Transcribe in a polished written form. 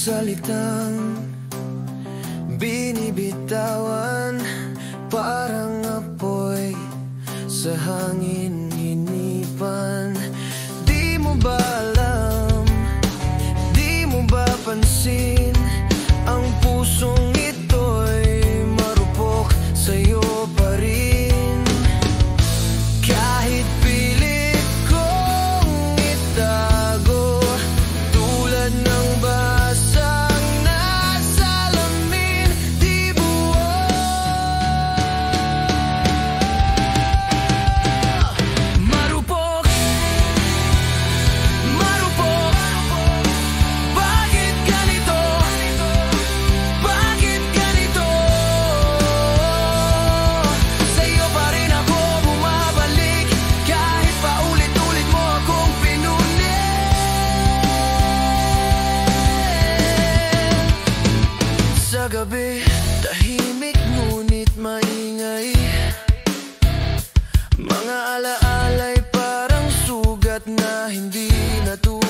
salitang binibitawan, parang apoy sa hangin hinipan. Di mo ba alam, di mo ba pansin, ang pusong ito'y marupok sa'yo pa rin. Kahit pilit kong itago, tulad ng basang nasalamin, di buo. Marupok, marupok, bakit ganito? Bakit ganito? Sa'yo pa rin ako bumabalik, kahit paulit-ulit mo akong pinunin. Sa gabi, tahimik ngunit maingay, mga alaala'y parang sugat na hindi natutuloy.